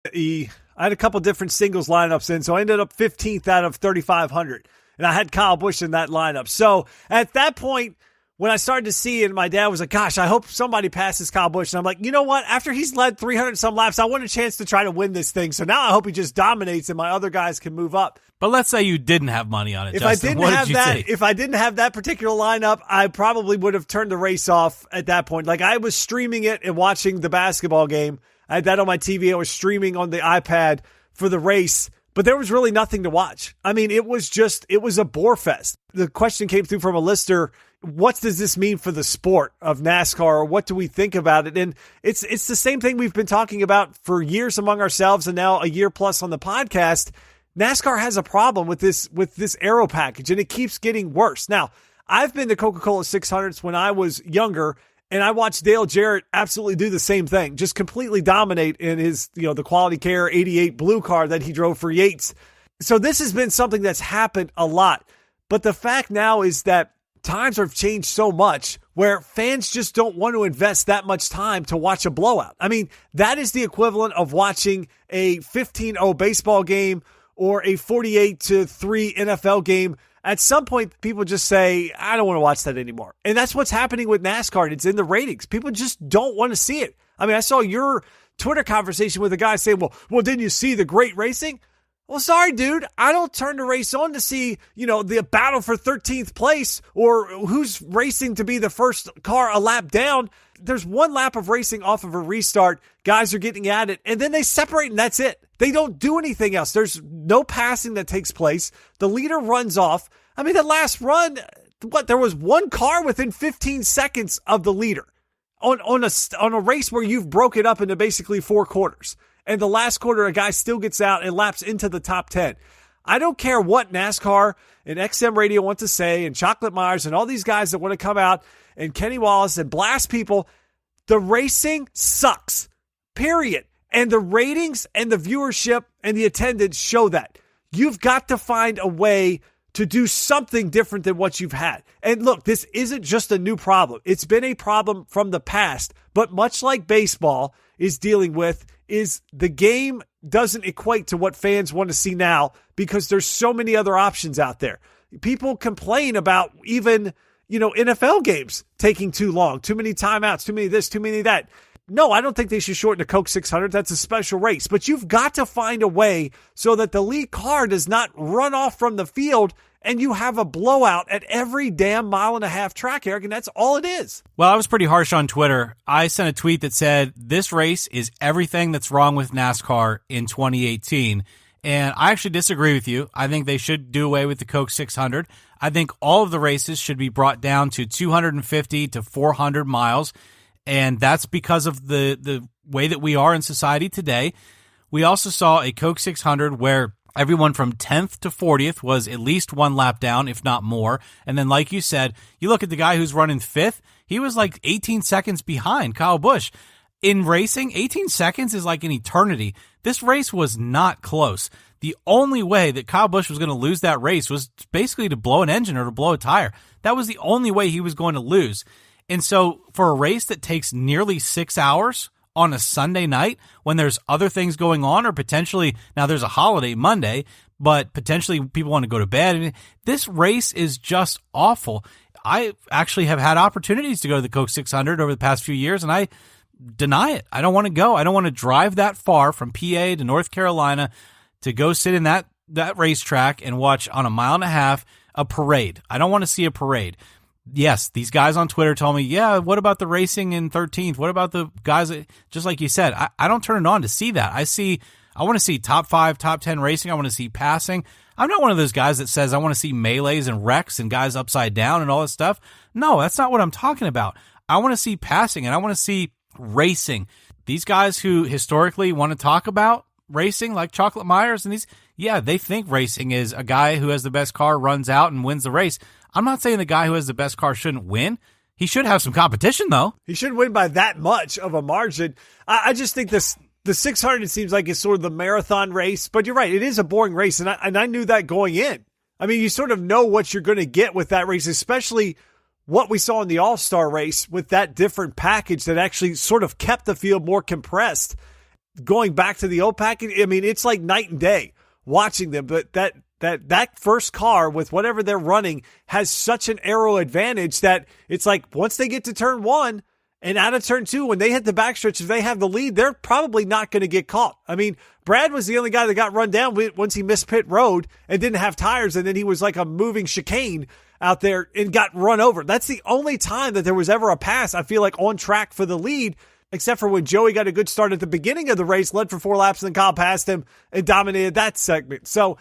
I had a couple different singles lineups in, so I ended up 15th out of 3,500. And I had Kyle Busch in that lineup. So at that point, when I started to see it, my dad was like, gosh, I hope somebody passes Kyle Busch. And I'm like, you know what? After he's led 300 some laps, I want a chance to try to win this thing. So now I hope he just dominates and my other guys can move up. But let's say you didn't have money on it, If Justin. If I didn't have that particular lineup, I probably would have turned the race off at that point. Like, I was streaming it and watching the basketball game. I had that on my TV. I was streaming on the iPad for the race. But there was really nothing to watch. I mean, it was a bore fest. The question came through from a listener, what does this mean for the sport of NASCAR, or what do we think about it? And it's the same thing we've been talking about for years among ourselves and now a year plus on the podcast. NASCAR has a problem with this aero package, and it keeps getting worse. Now, I've been to Coca-Cola 600s when I was younger, and I watched Dale Jarrett absolutely do the same thing, just completely dominate in his, the Quality Care 88 blue car that he drove for Yates. So this has been something that's happened a lot. But the fact now is that times have changed so much where fans just don't want to invest that much time to watch a blowout. I mean, that is the equivalent of watching a 15-0 baseball game or a 48-3 NFL game. At some point, people just say, I don't want to watch that anymore. And that's what's happening with NASCAR. And it's in the ratings. People just don't want to see it. I mean, I saw your Twitter conversation with a guy saying, well, didn't you see the great racing? Well, sorry, dude. I don't turn the race on to see, the battle for 13th place or who's racing to be the first car a lap down. There's one lap of racing off of a restart. Guys are getting at it, and then they separate, and that's it. They don't do anything else. There's no passing that takes place. The leader runs off. I mean, the last run, there was one car within 15 seconds of the leader on a race where you've broken up into basically 4 quarters. And the last quarter, a guy still gets out and laps into the top 10. I don't care what NASCAR and XM Radio want to say, and Chocolate Myers and all these guys that want to come out and Kenny Wallace and blast people. The racing sucks, period. And the ratings and the viewership and the attendance show that. You've got to find a way to do something different than what you've had. And look, this isn't just a new problem. It's been a problem from the past. But much like baseball is dealing with, is the game doesn't equate to what fans want to see now because there's so many other options out there. People complain about even, NFL games taking too long, too many timeouts, too many this, too many that. No, I don't think they should shorten the Coke 600. That's a special race. But you've got to find a way so that the lead car does not run off from the field and you have a blowout at every damn mile-and-a-half track, Eric, and that's all it is. Well, I was pretty harsh on Twitter. I sent a tweet that said, this race is everything that's wrong with NASCAR in 2018. And I actually disagree with you. I think they should do away with the Coke 600. I think all of the races should be brought down to 250 to 400 miles. And that's because of the way that we are in society today. We also saw a Coke 600 where everyone from 10th to 40th was at least one lap down, if not more. And then, like you said, you look at the guy who's running 5th, he was like 18 seconds behind Kyle Busch. In racing, 18 seconds is like an eternity. This race was not close. The only way that Kyle Busch was going to lose that race was basically to blow an engine or to blow a tire. That was the only way he was going to lose. And so for a race that takes nearly 6 hours on a Sunday night when there's other things going on, or potentially, now there's a holiday Monday, but potentially people want to go to bed. And this race is just awful. I actually have had opportunities to go to the Coke 600 over the past few years, and I deny it. I don't want to go. I don't want to drive that far from PA to North Carolina to go sit in that racetrack and watch on a mile and a half a parade. I don't want to see a parade. Yes, these guys on Twitter told me, yeah, what about the racing in 13th? What about the guys that, just like you said, I don't turn it on to see that. I want to see top 5, top 10 racing. I want to see passing. I'm not one of those guys that says I want to see melees and wrecks and guys upside down and all this stuff. No, that's not what I'm talking about. I want to see passing and I want to see racing. These guys who historically want to talk about racing, like Chocolate Myers and these, yeah, they think racing is a guy who has the best car runs out and wins the race. I'm not saying the guy who has the best car shouldn't win. He should have some competition, though. He shouldn't win by that much of a margin. I just think the 600 seems like it's sort of the marathon race. But you're right, it is a boring race, and I knew that going in. I mean, you sort of know what you're going to get with that race, especially what we saw in the All-Star race with that different package that actually sort of kept the field more compressed. going back to the old package, I mean, it's like night and day watching them. But that first car with whatever they're running has such an aero advantage that it's like once they get to turn 1 and out of turn 2, when they hit the backstretch, if they have the lead, they're probably not going to get caught. I mean, Brad was the only guy that got run down once he missed pit road and didn't have tires, and then he was like a moving chicane out there and got run over. That's the only time that there was ever a pass, I feel like, on track for the lead, except for when Joey got a good start at the beginning of the race, led for 4 laps, and then Kyle passed him and dominated that segment. So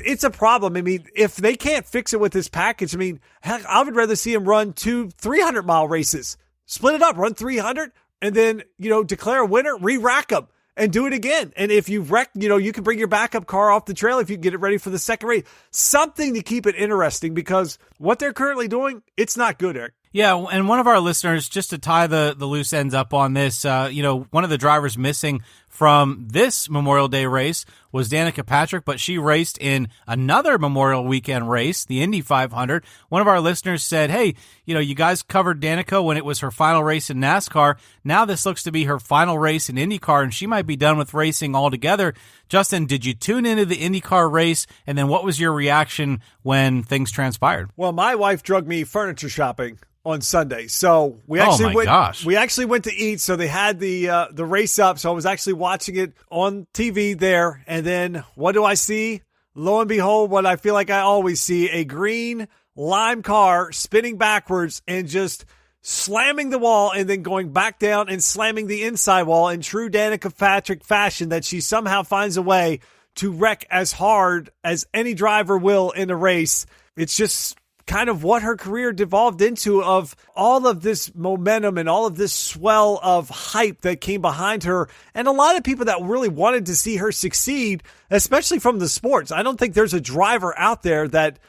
it's a problem. I mean, if they can't fix it with this package, I mean, heck, I would rather see him run 2 300-mile races. Split it up, run 300, and then, declare a winner, re-rack them, and do it again. And if you wreck, you can bring your backup car off the trail if you get it ready for the second race. Something to keep it interesting, because what they're currently doing, it's not good, Eric. Yeah, and one of our listeners, just to tie the loose ends up on this, one of the drivers missing from this Memorial Day race was Danica Patrick, but she raced in another Memorial Weekend race, the Indy 500. One of our listeners said, hey, you guys covered Danica when it was her final race in NASCAR. Now this looks to be her final race in IndyCar, and she might be done with racing altogether. Justin, did you tune into the IndyCar race, and then what was your reaction when things transpired? Well, my wife drugged me furniture shopping on Sunday. So we actually went to eat. So they had the race up. So I was actually watching it on TV there. And then what do I see? Lo and behold, what I feel like I always see, a green lime car spinning backwards and just slamming the wall and then going back down and slamming the inside wall in true Danica Patrick fashion, that she somehow finds a way to wreck as hard as any driver will in a race. It's just kind of what her career devolved into, of all of this momentum and all of this swell of hype that came behind her, and a lot of people that really wanted to see her succeed, especially from the sports. I don't think there's a driver out there that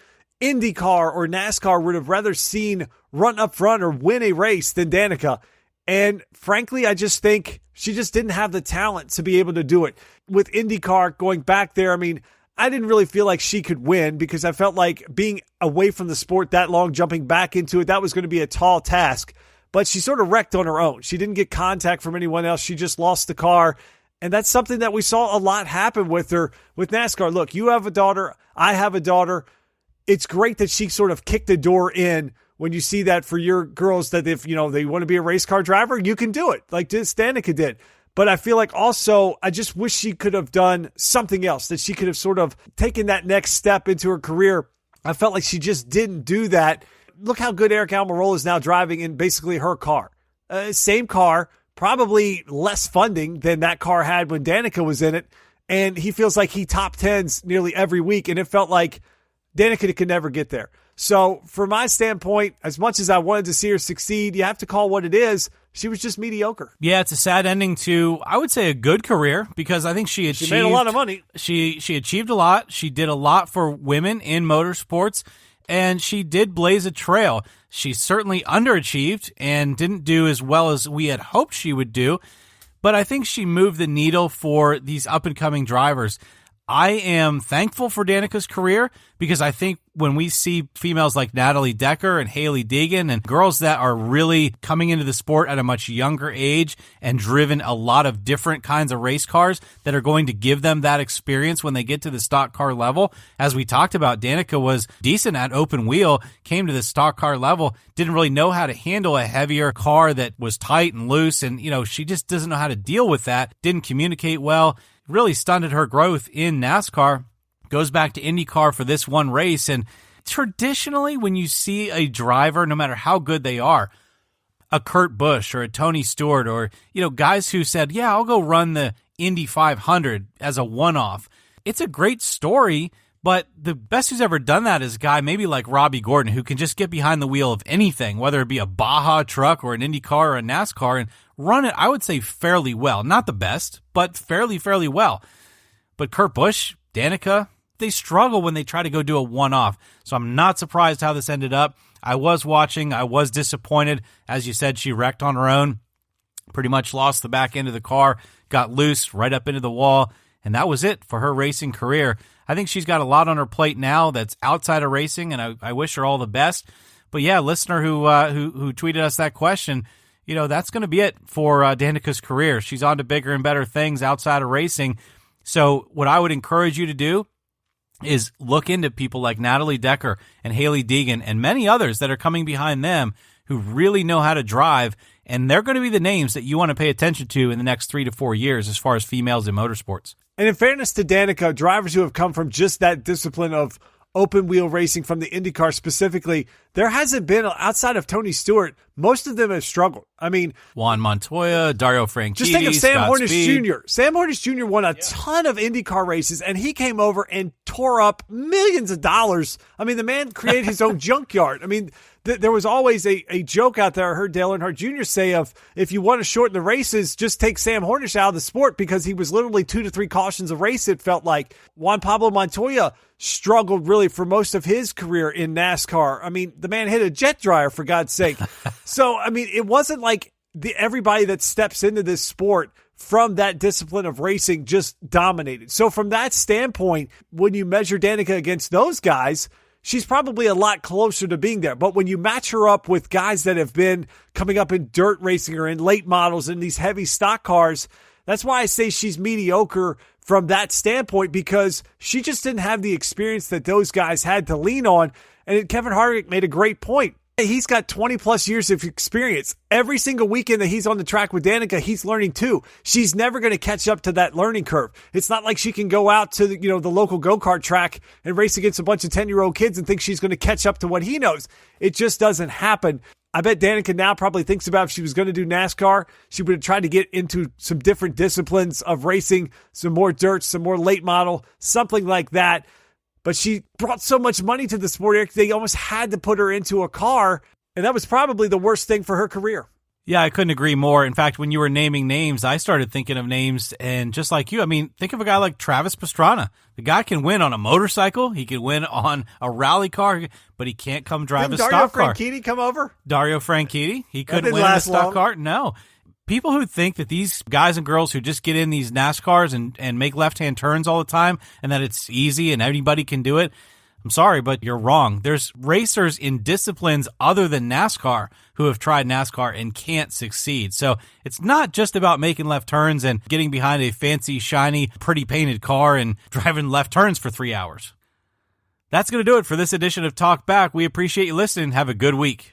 IndyCar or NASCAR would have rather seen run up front or win a race than Danica. And frankly, I just think she just didn't have the talent to be able to do it. With IndyCar going back there, I mean, I didn't really feel like she could win, because I felt like being away from the sport that long, jumping back into it, that was going to be a tall task. But she sort of wrecked on her own. She didn't get contact from anyone else. She just lost the car. And that's something that we saw a lot happen with her with NASCAR. Look, you have a daughter. I have a daughter. It's great that she sort of kicked the door in when you see that for your girls, that if, they want to be a race car driver, you can do it like Danica did. But I feel like also, I just wish she could have done something else, that she could have sort of taken that next step into her career. I felt like she just didn't do that. Look how good Eric Almirola is now driving in basically her car. Same car, probably less funding than that car had when Danica was in it. And he feels like he top tens nearly every week. And it felt like Danica could never get there. So from my standpoint, as much as I wanted to see her succeed, you have to call what it is. She was just mediocre. Yeah, it's a sad ending to, I would say, a good career, because I think she made a lot of money. She achieved a lot. She did a lot for women in motorsports, and she did blaze a trail. She certainly underachieved and didn't do as well as we had hoped she would do, but I think she moved the needle for these up-and-coming drivers. I am thankful for Danica's career, because I think when we see females like Natalie Decker and Haley Deegan and girls that are really coming into the sport at a much younger age and driven a lot of different kinds of race cars that are going to give them that experience when they get to the stock car level. As we talked about, Danica was decent at open wheel, came to the stock car level, didn't really know how to handle a heavier car that was tight and loose. And, she just doesn't know how to deal with that. Didn't communicate well. Really stunted her growth in NASCAR. Goes back to IndyCar for this one race. And traditionally, when you see a driver, no matter how good they are, a Kurt Busch or a Tony Stewart, or, guys who said, yeah, I'll go run the Indy 500 as a one-off. It's a great story, but the best who's ever done that is a guy maybe like Robbie Gordon, who can just get behind the wheel of anything, whether it be a Baja truck or an IndyCar or a NASCAR, and run it, I would say, fairly well. Not the best, but fairly well. But Kurt Busch, Danica, they struggle when they try to go do a one-off. So I'm not surprised how this ended up. I was watching. I was disappointed. As you said, she wrecked on her own. Pretty much lost the back end of the car, got loose right up into the wall, and that was it for her racing career. I think she's got a lot on her plate now that's outside of racing, and I wish her all the best. But yeah, listener who tweeted us that question, that's going to be it for Danica's career. She's on to bigger and better things outside of racing. So what I would encourage you to do is look into people like Natalie Decker and Haley Deegan and many others that are coming behind them who really know how to drive, and they're going to be the names that you want to pay attention to in the next 3 to 4 years as far as females in motorsports. And in fairness to Danica, drivers who have come from just that discipline of open wheel racing from the IndyCar specifically, there hasn't been, outside of Tony Stewart, most of them have struggled. I mean, Juan Montoya, Dario Franchitti, just think of Sam Scott Hornish Speed. Jr. Sam Hornish Jr. won a ton of IndyCar races, and he came over and tore up millions of dollars. I mean, the man created his own junkyard. I mean, there was always a joke out there I heard Dale Earnhardt Jr. say of, if you want to shorten the races, just take Sam Hornish out of the sport, because he was literally 2 to 3 cautions a race, it felt like. Juan Pablo Montoya struggled really for most of his career in NASCAR. I mean, the man hit a jet dryer, for God's sake. So, I mean, it wasn't like everybody that steps into this sport from that discipline of racing just dominated. So from that standpoint, when you measure Danica against those guys, she's probably a lot closer to being there. But when you match her up with guys that have been coming up in dirt racing or in late models in these heavy stock cars, that's why I say she's mediocre from that standpoint, because she just didn't have the experience that those guys had to lean on. And Kevin Harvick made a great point. He's got 20 plus years of experience. Every single weekend that he's on the track with Danica, he's learning too. She's never going to catch up to that learning curve. It's not like she can go out to the local go-kart track and race against a bunch of 10-year-old kids and think she's going to catch up to what he knows. It just doesn't happen. I bet Danica now probably thinks about, if she was going to do NASCAR, she would have tried to get into some different disciplines of racing, some more dirt, some more late model, something like that. But she brought so much money to the sport, Eric, they almost had to put her into a car, and that was probably the worst thing for her career. Yeah, I couldn't agree more. In fact, when you were naming names, I started thinking of names, and just like you, I mean, think of a guy like Travis Pastrana. The guy can win on a motorcycle, he can win on a rally car, but he can't come drive a stock car. Didn't Dario Franchitti come over? Dario Franchitti, he couldn't win in a stock car? No. People who think that these guys and girls who just get in these NASCARs and make left-hand turns all the time and that it's easy and anybody can do it, I'm sorry, but you're wrong. There's racers in disciplines other than NASCAR who have tried NASCAR and can't succeed. So it's not just about making left turns and getting behind a fancy, shiny, pretty painted car and driving left turns for 3 hours. That's going to do it for this edition of Talk Back. We appreciate you listening. Have a good week.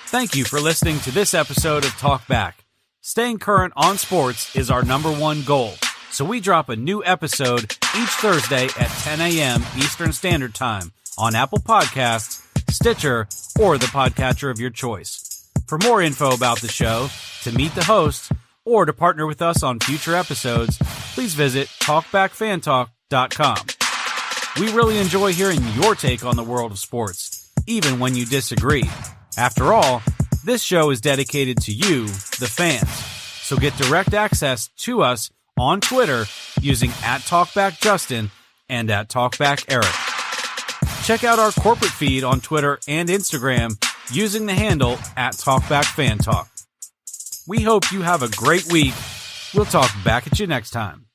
Thank you for listening to this episode of Talk Back. Staying current on sports is our #1 goal, so we drop a new episode each Thursday at 10 a.m. Eastern Standard Time on Apple Podcasts, Stitcher, or the podcatcher of your choice. For more info about the show, to meet the hosts, or to partner with us on future episodes, please visit TalkBackFanTalk.com. We really enjoy hearing your take on the world of sports, even when you disagree. After all, this show is dedicated to you, the fans. So get direct access to us on Twitter using @TalkbackJustin and @TalkbackEric. Check out our corporate feed on Twitter and Instagram using the handle @TalkbackFanTalk. We hope you have a great week. We'll talk back at you next time.